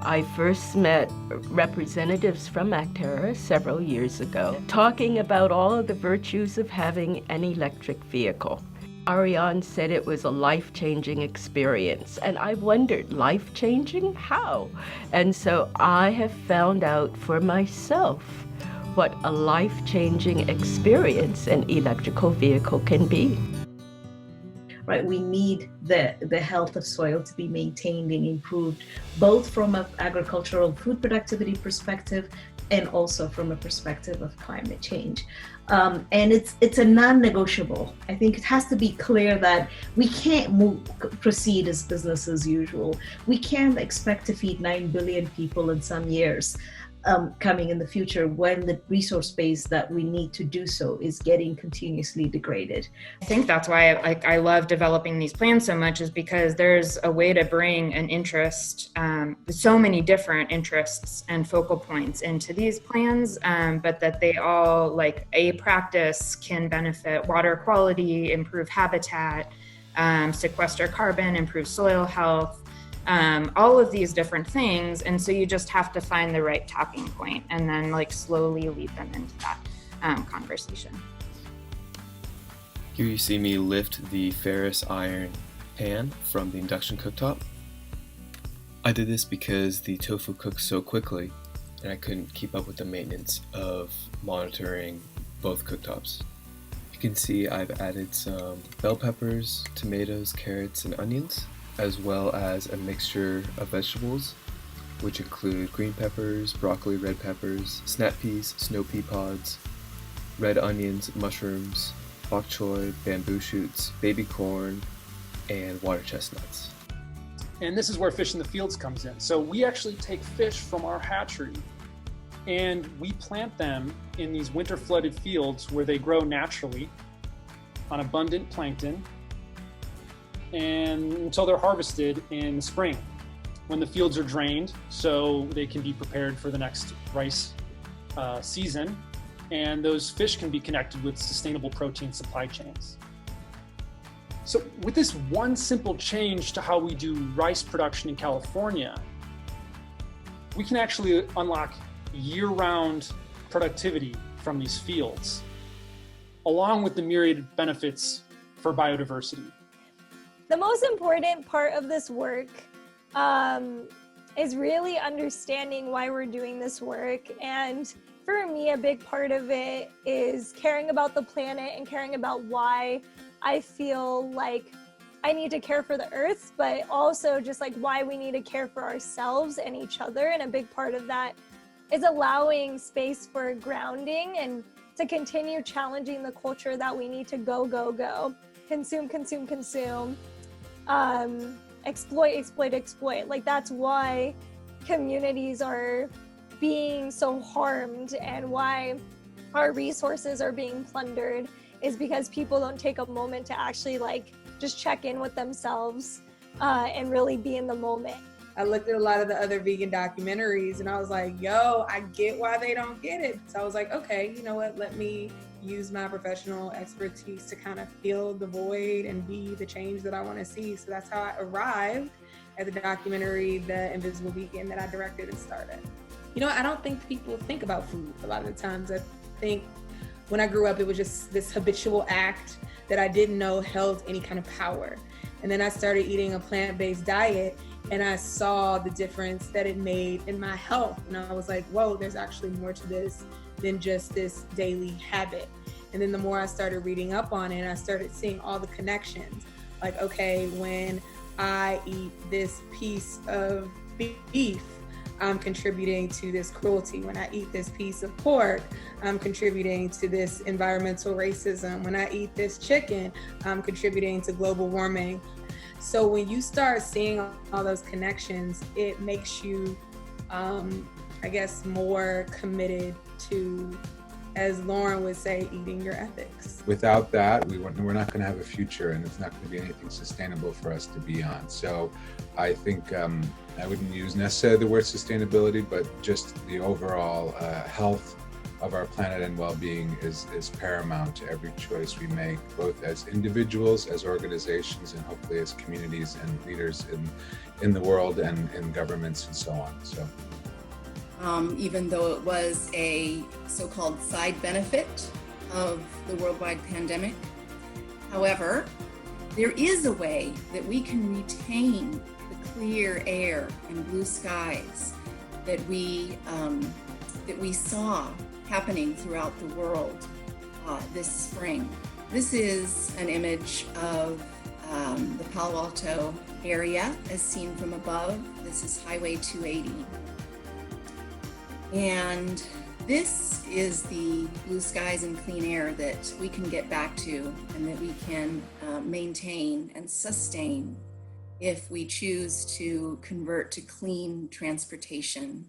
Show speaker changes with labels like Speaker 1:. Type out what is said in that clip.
Speaker 1: I first met representatives from Acterra several years ago, talking about all of the virtues of having an electric vehicle. Ariane said it was a life-changing experience, and I wondered, life-changing? How? And so I have found out for myself what a life-changing experience an electrical vehicle can be.
Speaker 2: Right, we need the health of soil to be maintained and improved, both from an agricultural food productivity perspective and also from a perspective of climate change. And it's a non-negotiable. I think it has to be clear that we can't proceed as business as usual. We can't expect to feed 9 billion people in some years coming in the future when the resource base that we need to do so is getting continuously degraded.
Speaker 3: I think that's why I love developing these plans so much, is because there's a way to bring an interest, so many different interests and focal points into these plans, but that they all, like a practice, can benefit water quality, improve habitat, sequester carbon, improve soil health, all of these different things. And so you just have to find the right tapping point and then like slowly lead them into that conversation.
Speaker 4: Here you see me lift the ferrous iron pan from the induction cooktop. I did this because the tofu cooks so quickly and I couldn't keep up with the maintenance of monitoring both cooktops. You can see I've added some bell peppers, tomatoes, carrots, and onions, as well as a mixture of vegetables, which include green peppers, broccoli, red peppers, snap peas, snow pea pods, red onions, mushrooms, bok choy, bamboo shoots, baby corn, and water chestnuts.
Speaker 5: And this is where Fish in the Fields comes in. So we actually take fish from our hatchery and we plant them in these winter flooded fields where they grow naturally on abundant plankton, and until they're harvested in the spring when the fields are drained so they can be prepared for the next rice season, and those fish can be connected with sustainable protein supply chains. So with this one simple change to how we do rice production in California, we can actually unlock year-round productivity from these fields, along with the myriad benefits for biodiversity.
Speaker 6: The most important part of this work is really understanding why we're doing this work. And for me, a big part of it is caring about the planet and caring about why I feel like I need to care for the earth, but also just like why we need to care for ourselves and each other. And a big part of that is allowing space for grounding and to continue challenging the culture that we need to go, consume, exploit. Like that's why communities are being so harmed and why our resources are being plundered, is because people don't take a moment to actually like just check in with themselves and really be in the moment.
Speaker 7: I looked at a lot of the other vegan documentaries and I was like, yo, I get why they don't get it. So I was like, okay, you know what, let me use my professional expertise to kind of fill the void and be the change that I want to see. So that's how I arrived at the documentary, The Invisible Vegan, that I directed and started. You know, I don't think people think about food a lot of the times. I think when I grew up, it was just this habitual act that I didn't know held any kind of power. And then I started eating a plant-based diet and I saw the difference that it made in my health. And I was like, whoa, there's actually more to this than just this daily habit. And then the more I started reading up on it, I started seeing all the connections. Like, okay, when I eat this piece of beef, I'm contributing to this cruelty. When I eat this piece of pork, I'm contributing to this environmental racism. When I eat this chicken, I'm contributing to global warming. So when you start seeing all those connections, it makes you, I guess, more committed to, as Lauren would say, eating your ethics.
Speaker 8: Without that, we're not going to have a future, and it's not going to be anything sustainable for us to be on. So I think I wouldn't use necessarily the word sustainability, but just the overall health of our planet and well-being is paramount to every choice we make, both as individuals, as organizations, and hopefully as communities and leaders in the world and in governments and so on. So,
Speaker 9: even though it was a so-called side benefit of the worldwide pandemic, however, there is a way that we can retain the clear air and blue skies that we saw happening throughout the world this spring. This is an image of the Palo Alto area as seen from above. This is Highway 280. And this is the blue skies and clean air that we can get back to and that we can maintain and sustain if we choose to convert to clean transportation